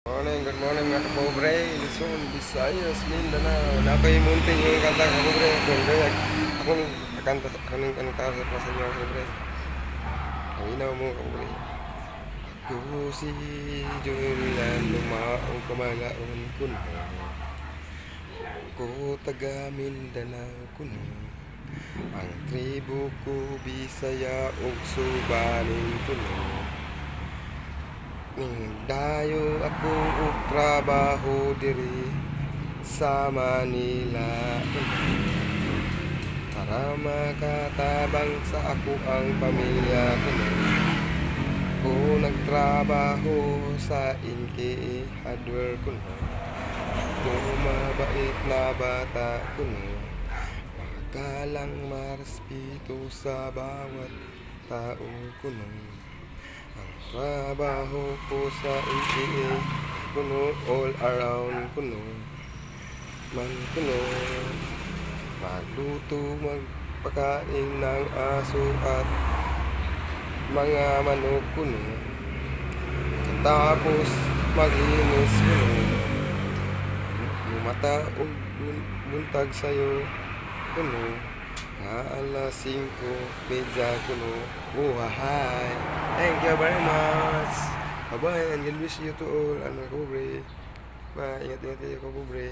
Good morning mga kapobre, Luzon, Visayas, Mindanao. Napaimunting yung kanta kapobre. Akong kakanta, akong kanta sa inyo kapobre. Panginaw mo kapobre. Ako si Julian, lumaong kamalaon kuno. Ko taga Mindanao kuno. Ang tribo ko Bisaya ug Subanin kuno. Dayo ako og trabaho diri sa Manila para makatabang sa ako ang pamilya kuno. Ko nagtrabaho sa Inki Hardware kuno. Ko mabait na bata kuno. Makalang marespito sa bawat tao kuno. Ang trabaho ko sa NGA kuno, all around kuno man kuno, magluto, magpakain ng aso at mga manok kuno, tapos maglinis kuno, lumata o buntag sayo kuno, alas 5:30 kuno. Hi! Thank you very much. Bye-bye and God bless you to all. Ano, kapobre. Bye. Ingat-ingat kayo, kapobre.